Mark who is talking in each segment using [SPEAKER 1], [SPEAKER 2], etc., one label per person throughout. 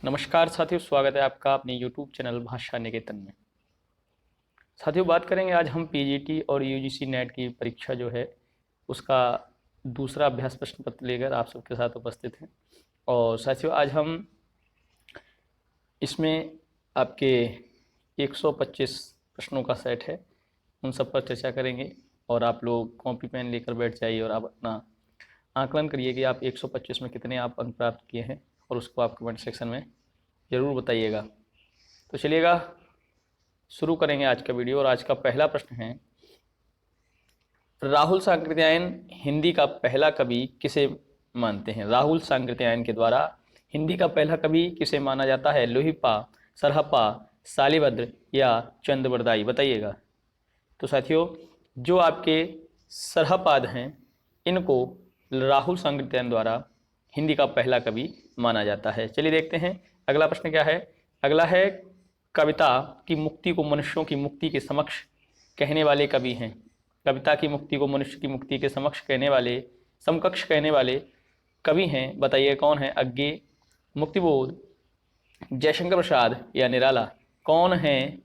[SPEAKER 1] नमस्कार साथियों, स्वागत है आपका अपने YouTube चैनल भाषा निकेतन में। साथियों, बात करेंगे आज हम पीजीटी और यूजीसी नेट की परीक्षा जो है उसका दूसरा अभ्यास प्रश्न पत्र लेकर आप सबके साथ उपस्थित हैं। और साथियों, आज हम इसमें आपके 125 प्रश्नों का सेट है, उन सब पर चर्चा करेंगे। और आप लोग कॉपी पेन लेकर बैठ जाइए और आप अपना आकलन करिए कि आप 125 में कितने आप अंक प्राप्त किए हैं, और उसको आप कमेंट सेक्शन में ज़रूर बताइएगा। तो चलिएगा शुरू करेंगे आज का वीडियो। और आज का पहला प्रश्न है, राहुल सांकृत्यायन हिंदी का पहला कवि किसे मानते हैं? राहुल सांकृत्यायन के द्वारा हिंदी का पहला कवि किसे माना जाता है? लोहिपा, सरहपा, शालिभद्र या चंद्रबरदाई? बताइएगा। तो साथियों, जो आपके सरहपाद हैं, इनको राहुल सांकृत्यायन द्वारा हिंदी का पहला कवि माना जाता है। चलिए देखते हैं अगला प्रश्न क्या है। अगला है, कविता की मुक्ति को मनुष्यों की मुक्ति के समक्ष कहने वाले कवि हैं। कविता की मुक्ति को मनुष्य की मुक्ति के समक्ष कहने वाले, समकक्ष कहने वाले कवि हैं। बताइए कौन है? अज्ञे, मुक्तिबोध, जयशंकर प्रसाद या निराला? कौन है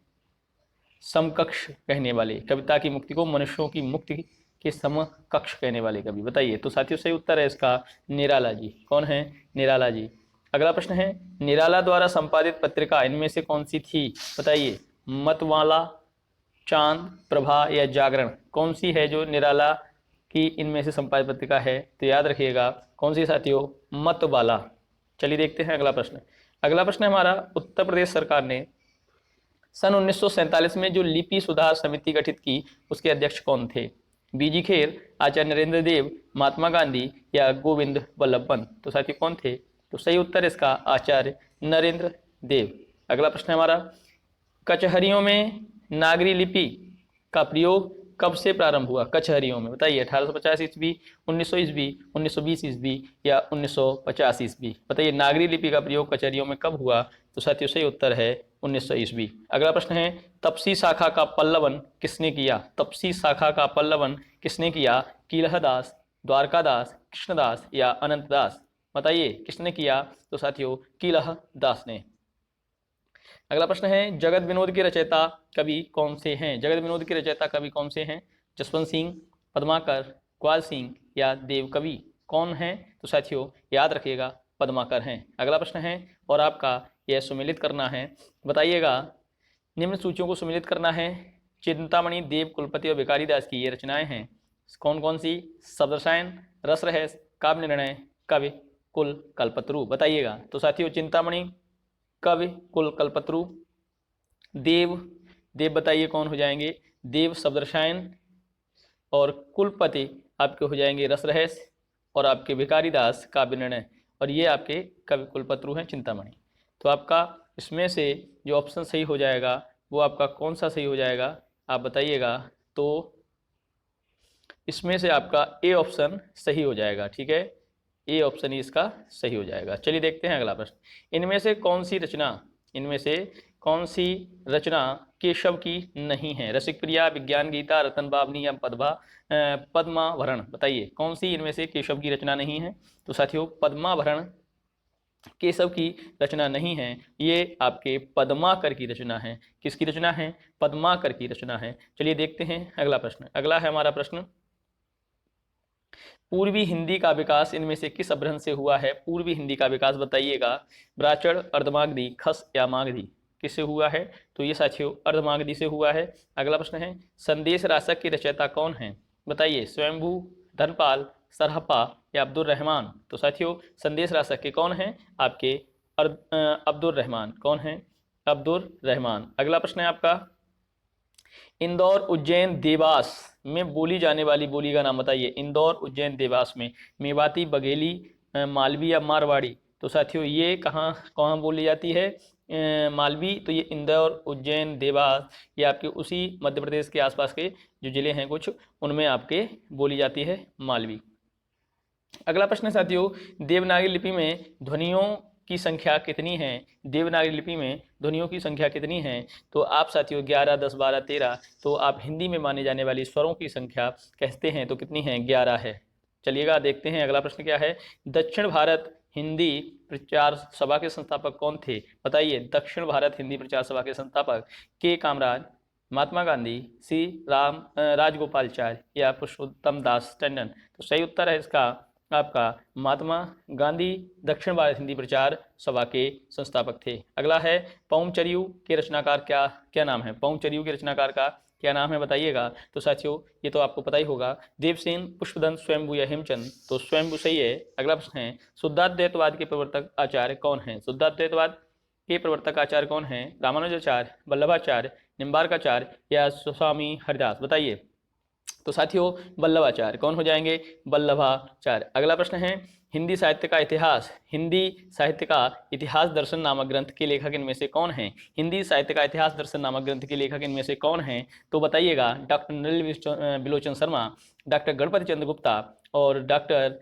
[SPEAKER 1] समकक्ष कहने वाले, कविता की मुक्ति को मनुष्यों की मुक्ति के समकक्ष कहने वाले कवि? बताइए। तो साथियों, सही उत्तर है इसका निराला जी। कौन है? निराला जी। अगला प्रश्न है, निराला द्वारा संपादित पत्रिका इनमें से कौन सी थी? बताइए। मतवाला, चांद, प्रभा या जागरण? कौन सी है जो निराला की इनमें से संपादित पत्रिका है? तो याद रखिएगा कौन सी साथियों? मतवाला। चलिए देखते हैं अगला प्रश्न। अगला प्रश्न है हमारा, उत्तर प्रदेश सरकार ने सन 1947 में जो लिपि सुधार समिति गठित की, उसके अध्यक्ष कौन थे? बीजी खेर, आचार्य नरेंद्र देव, महात्मा गांधी या गोविंद वल्लभ पंत? तो साथियों कौन थे? तो सही उत्तर इसका आचार्य नरेंद्र देव। अगला प्रश्न है हमारा, कचहरियों में नागरी लिपि का प्रयोग कब से प्रारंभ हुआ? कचहरियों में बताइए। 1850 ईस्वी, 1900 ईस्वी, 1920 ईस्वी या 1950 ईस्वी? बताइए नागरी लिपि का प्रयोग कचहरियों में कब हुआ? तो साथियों सही उत्तर है 1900 ईस्वी। अगला प्रश्न है, तपसी शाखा का पल्लवन किसने किया? तपसी शाखा का पल्लवन किसने किया? कीलहदास, द्वारकादास, कृष्णदास या अनंतदास? बताइए किसने किया? तो साथियों कीलहदास ने। अगला प्रश्न है, जगत विनोद के रचयिता कवि कौन से हैं? जगत विनोद के रचयिता कवि कौन से हैं? जसवंत सिंह, पद्माकर, ग्वाल सिंह या देव कवि? कौन है? तो साथियों याद रखिएगा पद्माकर हैं। अगला प्रश्न है, और आपका यह सुमेलित करना है। बताइएगा, निम्न सूचियों को सुमेलित करना है। चिंतामणि, देव कुलपति और भिखारी दास की ये रचनाएं हैं। कौन कौन सी? शब्द रसायन, रस रहस्य, काव्य निर्णय, काव्य कुल कल्पतरु? बताइएगा। तो साथियों चिंतामणि, कवि कुल कल्पतरु, देव, देव बताइए कौन हो जाएंगे? देव शब्द रसायन, और कुलपति आपके हो जाएंगे रस रहस्य, और आपके भिखारी दास काव्य निर्णय, और ये आपके कवि कुलपतरु हैं चिंतामणि। तो आपका इसमें से जो ऑप्शन सही हो जाएगा वो आपका कौन सा सही हो जाएगा, आप बताइएगा। तो इसमें से आपका ए ऑप्शन सही हो जाएगा। ठीक है, ए ऑप्शन ही इसका सही हो जाएगा। चलिए देखते हैं अगला प्रश्न। इनमें से कौन सी रचना केशव की नहीं है? रसिक प्रिया, विज्ञान गीता, रतन बावनी या पद्माभरण? बताइए कौन सी इनमें से केशव की रचना नहीं है? तो साथियों पद्माभरण केशव की रचना नहीं है, ये आपके पद्माकर की रचना है। किसकी रचना है? पद्माकर की रचना है। चलिए देखते हैं अगला प्रश्न। अगला है हमारा प्रश्न, पूर्वी हिंदी का विकास इनमें से किस अपभ्रंश से हुआ है? पूर्वी हिंदी का विकास बताइएगा। ब्राचड़, अर्धमागधी, खस या मागधी? किससे हुआ है? तो ये साथियों अर्धमागधी से हुआ है। अगला प्रश्न है, संदेश रासक के रचयिता कौन है? बताइए। स्वयंभू, धनपाल, सरहपा या अब्दुल रहमान? तो साथियों संदेश रासक के कौन हैं? आपके अब्दुल रहमान। कौन है? अब्दुल रहमान। अगला प्रश्न है आपका, इंदौर, उज्जैन, देवास में बोली जाने वाली बोली का नाम बताइए। इंदौर, उज्जैन, देवास में मेवाती, बघेली, मालवी या मारवाड़ी? तो साथियों ये कहाँ कहाँ बोली जाती है? मालवी। तो ये इंदौर, उज्जैन, देवास ये आपके उसी मध्य प्रदेश के आसपास के जो जिले हैं कुछ, उनमें आपके बोली जाती है मालवी। अगला प्रश्न है साथियों, देवनागरी लिपि में ध्वनियों की संख्या कितनी है? देवनागरी लिपि में ध्वनियों की संख्या कितनी है? तो आप साथियों 11, 10, 12, 13। तो आप हिंदी में माने जाने वाली स्वरों की संख्या कहते हैं तो कितनी है? 11 है। चलिएगा देखते हैं अगला प्रश्न क्या है। दक्षिण भारत हिंदी प्रचार सभा के संस्थापक कौन थे? बताइए। दक्षिण भारत हिंदी प्रचार सभा के संस्थापक के कामराज, महात्मा गांधी, सी राजगोपालचारी या पुरुषोत्तम दास टंडन। तो सही उत्तर है इसका आपका महात्मा गांधी दक्षिण भारत हिंदी प्रचार सभा के संस्थापक थे। अगला है पौंचर्यू के रचनाकार क्या क्या नाम है? पौंचर्यू के रचनाकार का क्या नाम है बताइएगा। तो साथियों ये तो आपको पता ही होगा, देवसेन, पुष्पदंत, स्वयंभू या हेमचंद। तो स्वयंभू सही है। अगला प्रश्न है शुद्धाद्वैतवाद के प्रवर्तक आचार्य कौन है? शुद्धाद्वैतवाद के प्रवर्तक आचार्य कौन है? रामानुजाचार्य, वल्लभाचार्य, निम्बार्काचार्य या स्वामी हरिदास। बताइए। तो साथियों वल्लभाचार्य। कौन हो जाएंगे? वल्लभाचार्य। अगला प्रश्न है हिंदी साहित्य का इतिहास, हिंदी साहित्य का इतिहास दर्शन नामक ग्रंथ के लेखक इनमें से कौन है? हिंदी साहित्य का इतिहास दर्शन नामक ग्रंथ के लेखक इनमें से कौन है? तो बताइएगा। डॉक्टर नलिन बिलोचन शर्मा, डॉक्टर गणपति चंद्र गुप्ता और डॉक्टर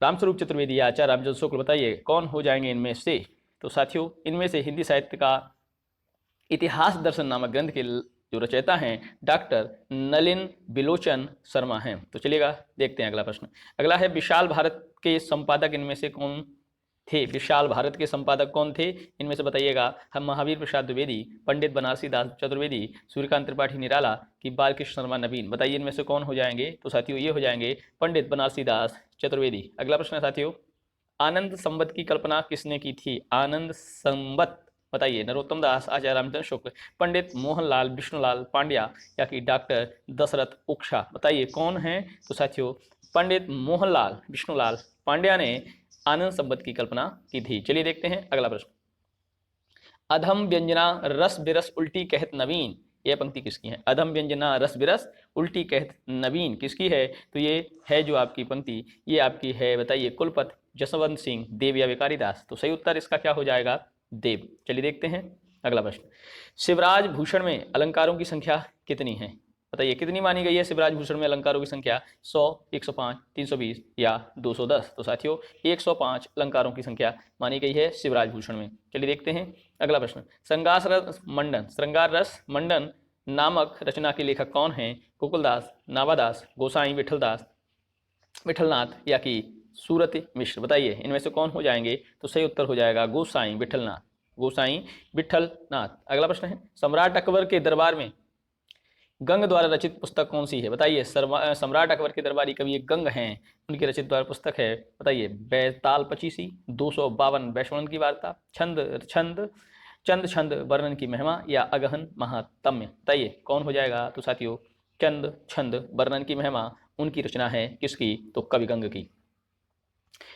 [SPEAKER 1] रामस्वरूप चतुर्वेदी या आचार्य रामचंद्र शुक्ल। बताइए कौन हो जाएंगे इनमें से? तो साथियों इनमें से हिंदी साहित्य का इतिहास दर्शन नामक ग्रंथ के जो रचयिता हैं डॉक्टर नलिन बिलोचन शर्मा हैं। तो चलिएगा देखते हैं अगला प्रश्न। अगला है विशाल भारत के संपादक इनमें से कौन थे? विशाल भारत के संपादक कौन थे इनमें से? बताइएगा। हम महावीर प्रसाद द्विवेदी, पंडित बनारसी दास चतुर्वेदी, सूर्यकांत त्रिपाठी निराला कि बालकृष्ण शर्मा नवीन। बताइए इनमें से कौन हो जाएंगे? तो साथियों ये हो जाएंगे पंडित बनारसी दास चतुर्वेदी। अगला प्रश्न है साथियों आनंद संवत की कल्पना किसने की थी? आनंद संवत। बताइए। नरोत्तम दास, आचार्य रामचंद्र शुक्ल, पंडित मोहनलाल विष्णुलाल पांड्या या कि डॉक्टर दशरथ उक्षा। बताइए कौन है? तो साथियों पंडित मोहनलाल विष्णुलाल पांड्या ने आनंद संवत की कल्पना की थी। चलिए देखते हैं अगला प्रश्न। अधम व्यंजना रस बिरस उल्टी कहत नवीन, यह पंक्ति किसकी है? अधम व्यंजना रस बिरस उल्टी कहत नवीन किसकी है? तो ये है जो आपकी पंक्ति ये आपकी है। बताइए कुलपति जसवंत सिंह देव या विकारी दास। तो सही उत्तर इसका क्या हो जाएगा? देव। चलिए देखते हैं अगला प्रश्न। शिवराज भूषण में अलंकारों की संख्या कितनी है? बताइए कितनी मानी गई है शिवराज भूषण में अलंकारों की संख्या? 100, 105, 320 या 210। तो साथियों 105 अलंकारों की संख्या मानी गई है शिवराज भूषण में। चलिए देखते हैं अगला प्रश्न। श्रृंगार रस मंडन नामक रचना के लेखक कौन है? गोकुलदास, नावादास, गोसाई विठलनाथ या कि सूरत मिश्र। बताइए इनमें से कौन हो जाएंगे? तो सही उत्तर हो जाएगा गोसाई विठलनाथ, गोसाई विठलनाथ। अगला प्रश्न है सम्राट अकबर के दरबार में गंग द्वारा रचित पुस्तक कौन सी है? बताइए। सम्राट अकबर के दरबारी कवि एक गंग हैं, उनकी रचित द्वारा पुस्तक है। बताइए। बैताल पचीसी, 252 वैष्णवन की वार्ता, चंद छंद वर्णन की महिमा या अगहन महात्म्य। बताइए कौन हो जाएगा? तो साथियों चंद छंद वर्णन की महिमा उनकी रचना है किसकी? तो कवि गंग की।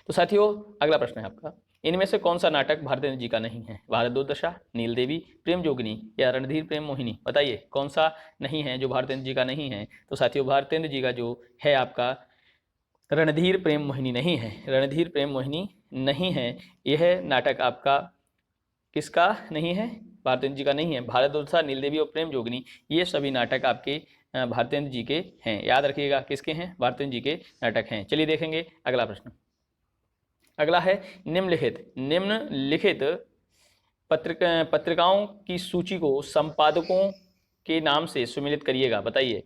[SPEAKER 1] तो साथियों अगला प्रश्न है आपका इनमें से कौन सा नाटक भारतेंद्र जी का नहीं है? भारत दुर्दशा, नील देवी, प्रेम जोगिनी या रणधीर प्रेम मोहिनी। बताइए कौन सा नहीं है जो भारतेंद्र जी का नहीं है? तो साथियों भारतेंद्र जी का जो है आपका रणधीर प्रेम मोहिनी नहीं है। रणधीर प्रेम मोहिनी नहीं है। यह नाटक आपका किसका नहीं है? भारतेंद्र जी का नहीं है। भारत दुर्दशा, नील देवी और प्रेम जोगिनी ये सभी नाटक आपके भारतेंद्र जी के हैं। याद रखिएगा किसके हैं? भारतेंद्र जी के नाटक हैं। चलिए देखेंगे अगला प्रश्न। अगला है निम्नलिखित पत्रिकाओं की सूची को संपादकों के नाम से सुमेलित करिएगा। बताइए।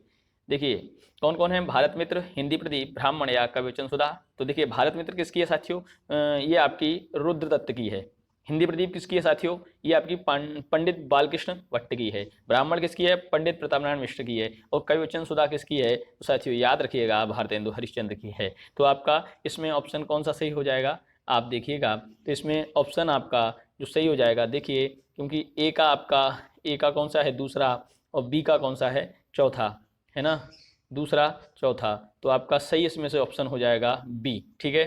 [SPEAKER 1] देखिए कौन कौन है? भारत मित्र, हिंदी प्रदीप, ब्राह्मण या कविवचन सुधा। तो देखिए भारत मित्र किसकी है साथियों? ये आपकी रुद्रदत्त की है। हिंदी प्रदीप किसकी है साथियों? ये आपकी पंडित बालकृष्ण भट्ट की है। ब्राह्मण किसकी है? पंडित प्रताप नारायण मिश्र की है। और कविवचन सुधा किसकी है? तो साथियों याद रखिएगा भारतेंदु हरिश्चंद्र की है। तो आपका इसमें ऑप्शन कौन सा सही हो जाएगा? आप देखिएगा तो इसमें ऑप्शन आपका जो सही हो जाएगा, देखिए क्योंकि ए का कौन सा है? दूसरा, और बी का कौन सा है? चौथा, है ना? दूसरा चौथा। तो आपका सही इसमें से ऑप्शन हो जाएगा बी। ठीक है।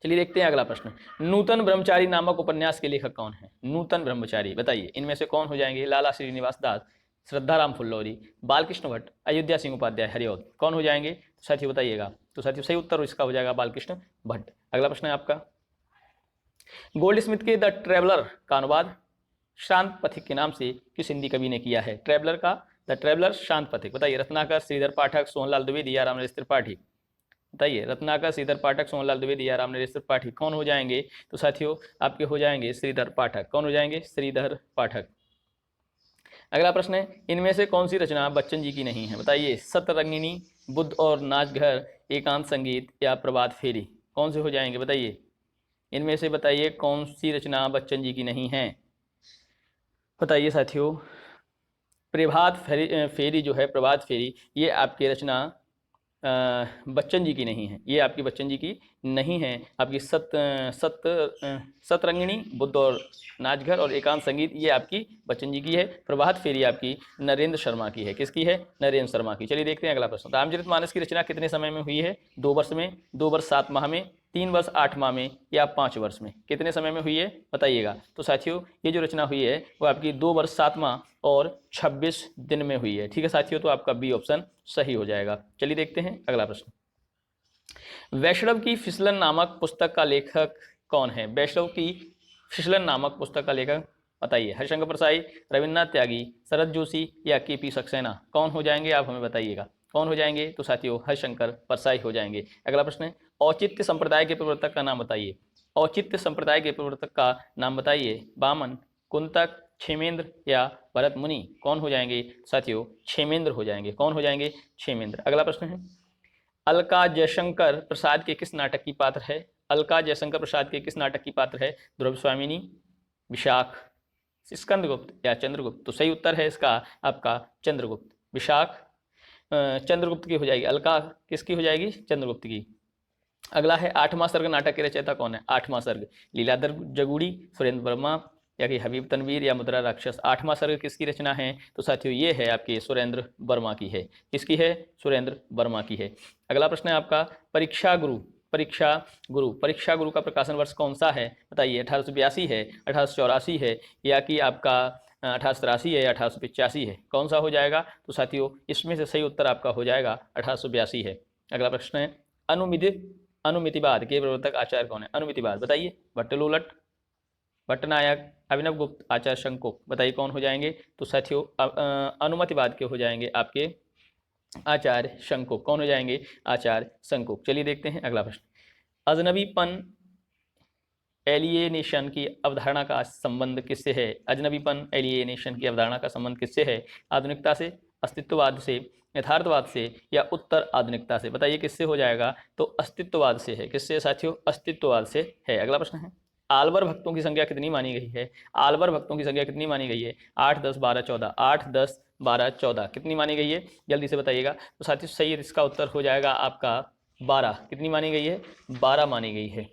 [SPEAKER 1] चलिए देखते हैं अगला प्रश्न। नूतन ब्रह्मचारी नामक उपन्यास के लेखक कौन है? नूतन ब्रह्मचारी। बताइए इनमें से कौन हो जाएंगे? लाला श्रीनिवास दास, श्रद्धाराम फुल्लौरी, बालकृष्ण भट्ट, अयोध्या सिंह उपाध्याय, हरिऔध। कौन हो जाएंगे साथियों? बताइएगा। तो साथियों सही उत्तर इसका हो जाएगा बालकृष्ण भट्ट। अगला प्रश्न है आपका गोल्ड स्मिथ के द ट्रेवलर का अनुवाद शांत पथिक के नाम से किस हिंदी कवि ने किया है? ट्रेवलर का द ट्रेवलर शांत पथिक। बताइए। रत्नाकर, श्रीधर पाठक, सोहनलाल द्विवेदी या रामनरेश त्रिपाठी। बताइए। रत्नाकर, श्रीधर पाठक, सोहनलाल द्विवेदी या रामनरेश त्रिपाठी कौन हो जाएंगे? तो साथियों आपके हो जाएंगे श्रीधर पाठक। कौन हो जाएंगे? श्रीधर पाठक। अगला प्रश्न है इनमें से कौन सी रचना बच्चन जी की नहीं है? बताइए। सतरंगिनी, बुद्ध और नाचघर, एकांत संगीत या प्रभात फेरी। कौन से हो जाएंगे बताइए, इनमें से बताइए कौन सी रचना बच्चन जी की नहीं है, बताइए साथियों। प्रभात फेरी जो है, प्रभात फेरी, ये आपकी रचना बच्चन जी की नहीं है, ये आपकी बच्चन जी की नहीं है। आपकी सतरंगिणी, बुद्ध और नाचघर और एकांत संगीत, ये आपकी बच्चन जी की है। प्रभात फेरी आपकी नरेंद्र शर्मा की है। किसकी है? नरेंद्र शर्मा की। चलिए देखते हैं अगला प्रश्न। रामचरितमानस की रचना कितने समय में हुई है? 2 वर्ष में, 2 वर्ष 7 माह में, 3 वर्ष 8 माह में या 5 वर्ष में? कितने समय में हुई है बताइएगा। तो साथियों ये जो रचना हुई है वो आपकी 2 वर्ष 7 माह और 26 दिन में हुई है। ठीक है साथियों, तो आपका बी ऑप्शन सही हो जाएगा। चलिए देखते हैं अगला प्रश्न। वैष्णव की फिसलन नामक पुस्तक का लेखक कौन है? वैष्णव की फिसलन नामक पुस्तक का लेखक बताइए। हरिशंकर परसाई, रविन्द्रनाथ त्यागी, शरद जोशी या के.पी. सक्सेना? कौन हो जाएंगे आप हमें बताइएगा, कौन हो जाएंगे? तो साथियों हरिशंकर परसाई हो जाएंगे। अगला प्रश्न है, औचित्य संप्रदाय के प्रवर्तक का नाम बताइए। औचित्य संप्रदाय के प्रवर्तक का नाम बताइए। वामन, कुंतक, क्षेमेंद्र या भरत मुनि? कौन हो जाएंगे साथियों? क्षेमेंद्र हो जाएंगे। कौन हो जाएंगे? क्षेमेंद्र। अगला प्रश्न है, अलका जयशंकर प्रसाद के किस नाटक की पात्र है? अलका जयशंकर प्रसाद के किस नाटक की पात्र है? ध्रुव स्वामिनी, विशाख, स्कंदगुप्त या चंद्रगुप्त? तो सही उत्तर है इसका आपका चंद्रगुप्त। विशाख चंद्रगुप्त की हो जाएगी। अलका किसकी हो जाएगी? चंद्रगुप्त की। अगला है, आठवां सर्ग नाटक के रचयिता कौन है? आठवां सर्ग लीलाधर जगूड़ी, सुरेंद्र वर्मा या कि हबीब तनवीर या मुद्रा राक्षस? आठवां सर्ग किसकी रचना है? तो साथियों ये है आपके सुरेंद्र वर्मा की है। किसकी है? सुरेंद्र वर्मा की है। अगला प्रश्न है आपका, परीक्षा गुरु, परीक्षा गुरु, परीक्षा गुरु का प्रकाशन वर्ष कौन सा है बताइए। 1882 है, 1884 है या कि आपका 1883 है या 1885 है? कौन सा हो जाएगा? तो साथियों इसमें से सही उत्तर आपका हो जाएगा 1882 है। अगला प्रश्न है, अनुमितिवाद के प्रवर्तक आचार्य कौन है? अनुमितिवाद बताइए। भट्टलोलट, भट्टनायक, अभिनव गुप्त, आचार्य शंकुक? बताइए कौन हो जाएंगे? तो साथियों अनुमतिवाद के हो जाएंगे आपके आचार्य शंकुक। कौन हो जाएंगे? आचार्य शंकुक। चलिए देखते हैं अगला प्रश्न। अजनबीपन एलिएनेशन की अवधारणा का संबंध किससे है? अजनबीपन एलिएनेशन की अवधारणा का संबंध किससे है? आधुनिकता से, अस्तित्ववाद से, यथार्थवाद से या उत्तर आधुनिकता से? बताइए किससे हो जाएगा? तो अस्तित्ववाद से है। किससे साथियों? अस्तित्ववाद से है। अगला प्रश्न है, आलवर भक्तों की संख्या कितनी मानी गई है? आलवर भक्तों की संख्या कितनी मानी गई है? 8, 10, 12, 14? 8, 10, 12, 14 कितनी मानी गई है? जल्दी से बताइएगा। तो साथियों सही इसका उत्तर हो जाएगा आपका 12। कितनी मानी गई है? 12 मानी गई है।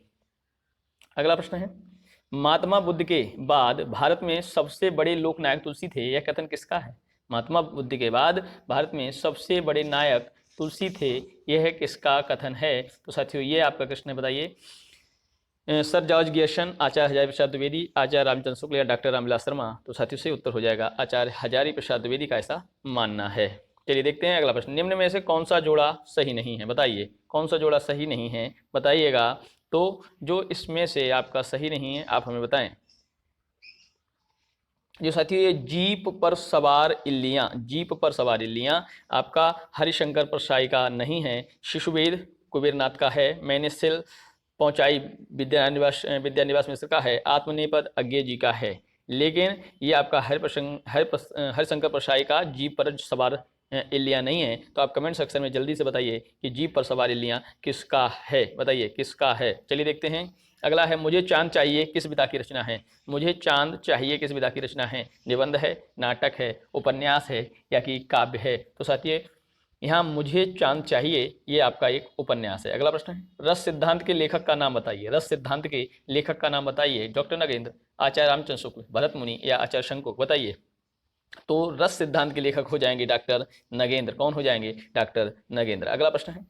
[SPEAKER 1] अगला प्रश्न है, महात्मा बुद्ध के बाद भारत में सबसे बड़े लोक नायक तुलसी थे, यह कथन किसका है? महात्मा बुद्ध के बाद भारत में सबसे बड़े नायक तुलसी थे, यह किसका कथन है? तो साथियों ये आपका प्रश्न है, बताइए। सर जॉर्ज गियर्सन, आचार्य हजारी प्रसाद द्विवेदी, आचार्य रामचंद्र शुक्ल या डॉक्टर रामविलास शर्मा? तो साथियों से उत्तर हो जाएगा आचार्य हजारी प्रसाद द्विवेदी का ऐसा मानना है। चलिए देखते हैं अगला प्रश्न। निम्न में से कौन सा जोड़ा सही नहीं है? बताइए कौन सा जोड़ा सही नहीं है, बताइएगा। तो जो इसमें से आपका सही नहीं है आप हमें बताएं। जो साथियों ये जीप पर सवार इल्लियाँ, जीप पर सवार इल्लियाँ आपका हरिशंकर परसाई का नहीं है, शिशुवेद कुबेरनाथ का है, मैंने सिल पहुंचाई विद्यानिवास मिश्र का है, आत्मनेपद अज्ञे जी का है। लेकिन ये आपका हरिशंकर परसाई का जीप पर सवार इल्लियाँ नहीं है। तो आप कमेंट सेक्शन में जल्दी से बताइए कि जीप पर सवार इल्लियाँ किसका है, बताइए किसका है। चलिए देखते हैं अगला है, मुझे चांद चाहिए किस विधा की रचना है? मुझे चांद चाहिए किस विधा की रचना है? निबंध है, नाटक है, उपन्यास है या कि काव्य है? तो साथियों यहाँ मुझे चांद चाहिए ये आपका एक उपन्यास है। अगला प्रश्न है, रस सिद्धांत के लेखक का नाम बताइए। रस सिद्धांत के लेखक का नाम बताइए। डॉक्टर नगेंद्र, आचार्य रामचंद्र शुक्ल, भरत मुनि या आचार्य शंकुक? बताइए। तो रस सिद्धांत के लेखक हो जाएंगे डॉक्टर नगेंद्र। कौन हो जाएंगे? डॉक्टर नगेंद्र। अगला प्रश्न है,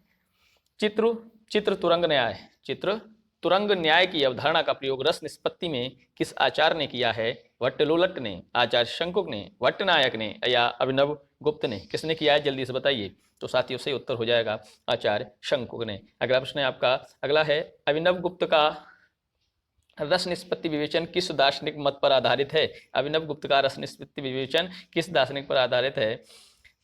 [SPEAKER 1] चित्र तुरंग न्याय, चित्र तुरंग न्याय की अवधारणा का प्रयोग रस निष्पत्ति में किस आचार्य ने किया है? भट्टलोलट ने, आचार्य शंकुक ने, भट्टनायक ने या अभिनव गुप्त ने? किसने किया है जल्दी से बताइए। तो साथियों सही उत्तर हो जाएगा आचार्य शंकुक ने। अगला प्रश्न है आपका, अगला है, अभिनव गुप्त का रस निष्पत्ति विवेचन किस दार्शनिक मत पर आधारित है? अभिनव गुप्त का रस निष्पत्ति विवेचन किस दार्शनिक पर आधारित है,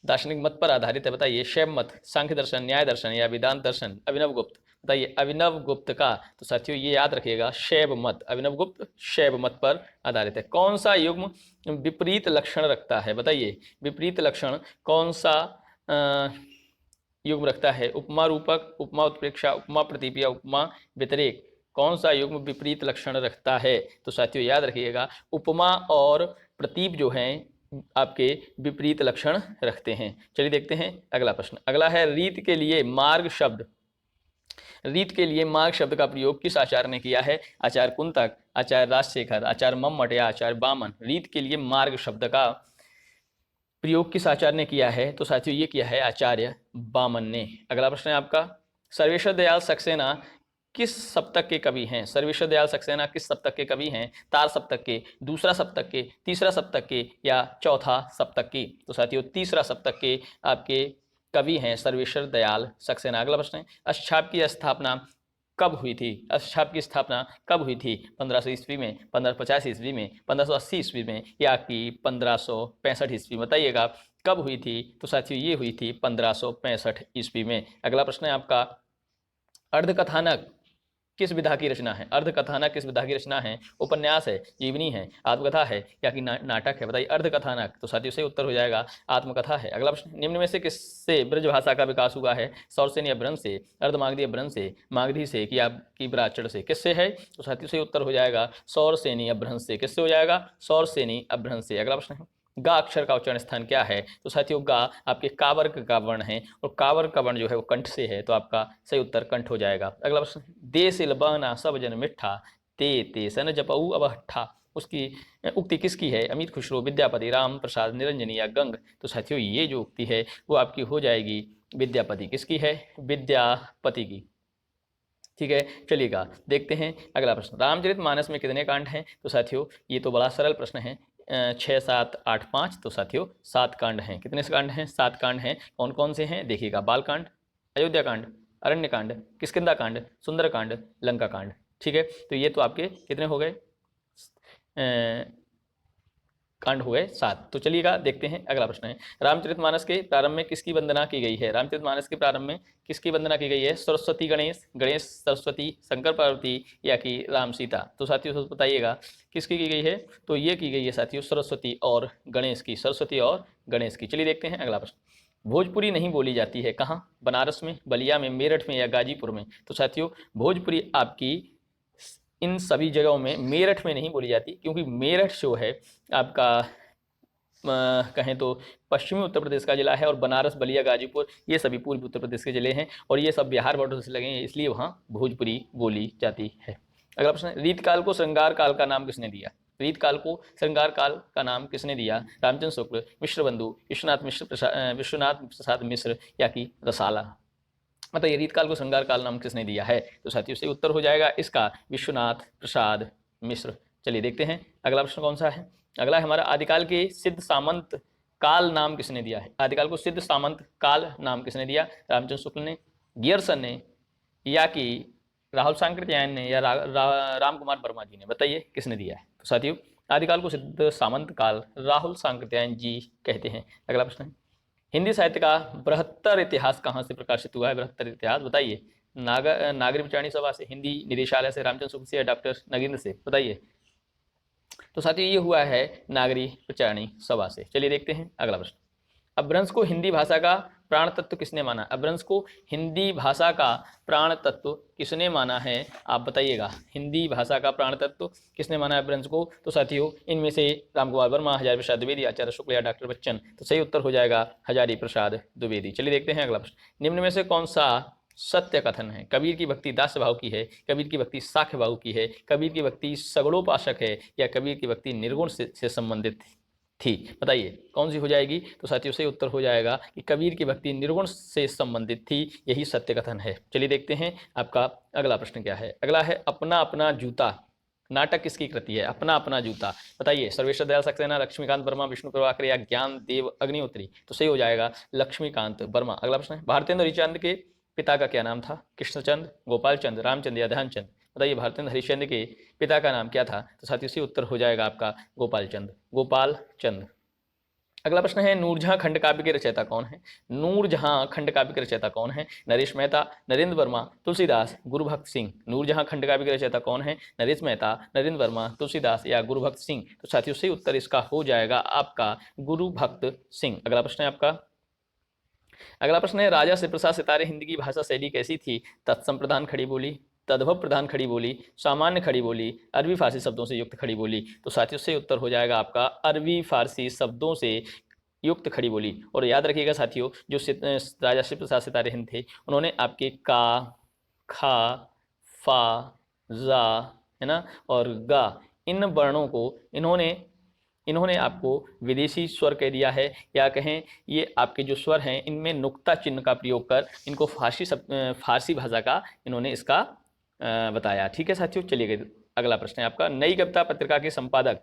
[SPEAKER 1] दार्शनिक मत पर आधारित है? बताइए। शैव मत, सांख्य दर्शन, न्याय दर्शन या वेदांत दर्शन? अभिनव गुप्त, बताइए। अभिनव गुप्त का, तो साथियों ये याद रखिएगा, शैव मत, अभिनव गुप्त शैव मत पर आधारित है। कौन सा युग्म विपरीत लक्षण रखता है? बताइए विपरीत लक्षण कौन सा युग्म रखता है? उपमा रूपक, उपमा उत्प्रेक्षा, उपमा प्रतीप या उपमा व्यतिरेक। कौन सा युग्म विपरीत लक्षण रखता है? तो साथियों याद रखिएगा, उपमा और प्रतीप जो हैं आपके विपरीत लक्षण रखते हैं। चलिए देखते हैं अगला प्रश्न। अगला है रीत के लिए मार्ग शब्द। रीत के लिए मार्ग शब्द का प्रयोग किस आचार्य ने किया है? आचार्य कुंतक, आचार्य राजशेखर, आचार्य मम्मट या आचार्य बामन। रीत के लिए मार्ग शब्द का प्रयोग किस आचार्य ने किया है? तो साथियों ये किया है आचार्य बामन ने। अगला प्रश्न है आपका, सर्वेश्वर दयाल सक्सेना किस सप्तक के कवि हैं? सर्वेश्वर दयाल सक्सेना किस सप्तक के कवि हैं? तार सप्तक के, दूसरा सप्तक के, तीसरा सप्तक के या चौथा सप्तक के? तो साथियों तीसरा सप्तक के आपके कवि हैं सर्वेश्वर दयाल सक्सेना। अगला प्रश्न है, अष्टछाप की स्थापना कब हुई थी? अष्टछाप की स्थापना कब हुई थी? 1500 ईस्वी में, 1550 ईस्वी में, 1580 ईस्वी में या कि 1565 ईस्वी में? बताइएगा कब हुई थी? तो साथियों ये हुई थी 1565 ईस्वी में। अगला प्रश्न है आपका, अर्धकथानक किस विधा की रचना है? अर्धकथानक किस विधा की रचना है? उपन्यास है, जीवनी है, आत्मकथा है या कि नाटक है? बताइए अर्धकथानक। तो साथियों सही उत्तर हो जाएगा आत्मकथा है। अगला प्रश्न, निम्न में से किससे ब्रजभाषा का विकास हुआ है? सौरसेनी अपभ्रंश से, अर्धमागधी अपभ्रंश से, मागधी से कि आपकी ब्राह्मण से? किससे है? तो साथियों सही उत्तर हो जाएगा सौरसेनी अपभ्रंश से। किससे हो जाएगा? सौरसेनी अपभ्रंश से। अगला प्रश्न है, गा अक्षर का उच्चारण स्थान क्या है? तो साथियों गा आपके कावर्क का वर्ण है और कावर्क का वर्ण जो है वो कंठ से है, तो आपका सही उत्तर कंठ हो जाएगा। अगला प्रश्न, दे सिल बना सब जन मिठा, ते सन जपऊ अब हट्ठा। उसकी उक्ति किसकी है? अमित खुसरो, विद्यापति, राम प्रसाद, निरंजनी या गंग? तो साथियों ये जो उक्ति है वो आपकी हो जाएगी विद्यापति। किसकी है? विद्यापति की। ठीक है, चलिएगा देखते हैं अगला प्रश्न। रामचरितमानस में कितने कांड हैं? तो साथियों ये तो बड़ा सरल प्रश्न है, 6, 7, 8, 5। तो साथियों 7 कांड हैं। कितने से कांड हैं? 7 कांड हैं। कौन कौन से हैं देखिएगा, बाल कांड, अयोध्या कांड, अरण्य कांड, किष्किंधा कांड, सुंदर कांड, लंका कांड। ठीक है, तो ये तो आपके कितने हो गए? कांड हुए 7। तो चलिएगा देखते हैं अगला प्रश्न है, रामचरितमानस के प्रारंभ में किसकी वंदना की गई है? रामचरितमानस के प्रारंभ में किसकी वंदना की गई है? सरस्वती गणेश, गणेश सरस्वती, शंकर पार्वती या कि राम सीता? तो साथियों बताइएगा किसकी की गई है? तो ये की गई है साथियों सरस्वती और गणेश की, सरस्वती और गणेश की। चलिए देखते हैं अगला प्रश्न, भोजपुरी नहीं बोली जाती है कहाँ? बनारस में, बलिया में, मेरठ में या गाजीपुर में? तो साथियों भोजपुरी आपकी इन सभी जगहों में, मेरठ में नहीं बोली जाती क्योंकि मेरठ जो है आपका कहें तो पश्चिमी उत्तर प्रदेश का जिला है और बनारस, बलिया, गाजीपुर ये सभी पूर्वी उत्तर प्रदेश के जिले हैं और ये सब बिहार बॉर्डर से लगे हैं, इसलिए वहाँ भोजपुरी बोली जाती है। अगला प्रश्न, रीतकाल को श्रृंगार काल का नाम किसने दिया? रीतकाल को श्रृंगार काल का नाम किसने दिया? रामचंद्र शुक्ल, मिश्रबंधु, विश्वनाथ प्रसाद मिश्र या कि रसाला? मतलब ये रीतकाल को श्रृंगार काल नाम किसने दिया है? तो साथियों से उत्तर हो जाएगा इसका विश्वनाथ प्रसाद मिश्र। चलिए देखते हैं अगला प्रश्न कौन सा है। अगला है हमारा, आदिकाल के सिद्ध सामंत काल नाम किसने दिया है? आदिकाल को सिद्ध सामंत काल नाम किसने दिया? रामचंद्र शुक्ल ने, गियरसन ने या कि राहुल सांकृत्यायन ने या राम कुमार वर्मा जी ने? बताइए किसने दिया है? तो साथियों आदिकाल को सिद्ध सामंत काल राहुल सांकृत्यायन जी कहते हैं। अगला प्रश्न है, हिंदी साहित्य का बृहत्तर इतिहास कहाँ से प्रकाशित हुआ है? बृहत्तर इतिहास बताइए, नागरी पिचाणी सभा से, हिंदी निदेशालय से, रामचंद्र शुक्ल से या डॉक्टर नगेंद्र से? बताइए। तो साथियों ये हुआ है नागरी पिचाणी सभा से। चलिए देखते हैं अगला प्रश्न, अपभ्रंश को हिंदी भाषा का प्राण तत्व किसने माना? अपभ्रंश को हिंदी भाषा का प्राण तत्व किसने माना है? आप बताइएगा, हिंदी भाषा का प्राण तत्व किसने माना है अपभ्रंश को? तो साथियों इनमें से राम कुमार वर्मा, हजारी प्रसाद द्विवेदी, आचार्य शुक्ल या डॉक्टर बच्चन? तो सही उत्तर हो जाएगा हजारी प्रसाद द्विवेदी। चलिए देखते हैं अगला प्रश्न, निम्न में से कौन सा सत्य कथन है? कबीर की भक्ति दास्य भाव की है, कबीर की भक्ति साख्य भाव की है, कबीर की भक्ति सगुणोपासक है या कबीर की भक्ति निर्गुण से संबंधित थी? बताइए कौन सी हो जाएगी? तो साथियों से उत्तर हो जाएगा कि कबीर की भक्ति निर्गुण से संबंधित थी, यही सत्य कथन है। चलिए देखते हैं आपका अगला प्रश्न क्या है। अगला है, अपना अपना जूता नाटक किसकी कृति है? अपना अपना जूता बताइए, सर्वेश्वर दयाल सक्सेना, लक्ष्मीकांत वर्मा, विष्णु प्रभाकर या ज्ञान देव अग्निहोत्री? तो सही हो जाएगा लक्ष्मीकांत वर्मा। अगला प्रश्न है, भारतेंद्र हरिश्चंद्र के पिता का क्या नाम था? कृष्णचंद्र, गोपाल चंद्र, रामचंद्र या ध्यानचंद? बताइए भारतेंद्र हरिश्चंद्र के पिता का नाम क्या था? तो साथियों से उत्तर हो जाएगा आपका गोपाल चंद्र, गोपाल चंद्र। अगला प्रश्न है, नूरजहां खंड काव्य के रचयिता कौन है? नूरजहां खंड काव्य के रचयिता कौन है? नरेश मेहता, नरेंद्र वर्मा, तुलसीदास, गुरुभक्त सिंह? नूरजहां खंड काव्य के रचयिता कौन है? नरेश मेहता, नरेंद्र वर्मा, तुलसीदास या गुरुभक्त सिंह? तो साथियों सही उत्तर इसका हो जाएगा आपका गुरुभक्त सिंह। अगला प्रश्न है आपका, अगला प्रश्न है, राजा शिवप्रसाद सितारे हिंदी की भाषा शैली कैसी थी? तत्सम प्रधान खड़ी बोली, तद्भव प्रधान खड़ी बोली, सामान्य खड़ी बोली, अरबी फारसी शब्दों से युक्त खड़ी बोली। तो साथियों से उत्तर हो जाएगा आपका अरबी फारसी शब्दों से युक्त खड़ी बोली। और याद रखिएगा साथियों, जो राजा शिवप्रसाद सितारे हिंद थे, उन्होंने आपके का, खा, फा, जा, है ना, और गा, इन वर्णों को इन्होंने आपको विदेशी स्वर कह दिया है, या कहें ये आपके जो स्वर हैं इनमें नुक्ता चिन्ह का प्रयोग कर इनको फारसी भाषा का इन्होंने इसका बताया। ठीक है साथियों, चलिए अगला प्रश्न है आपका, नई कविता पत्रिका के संपादक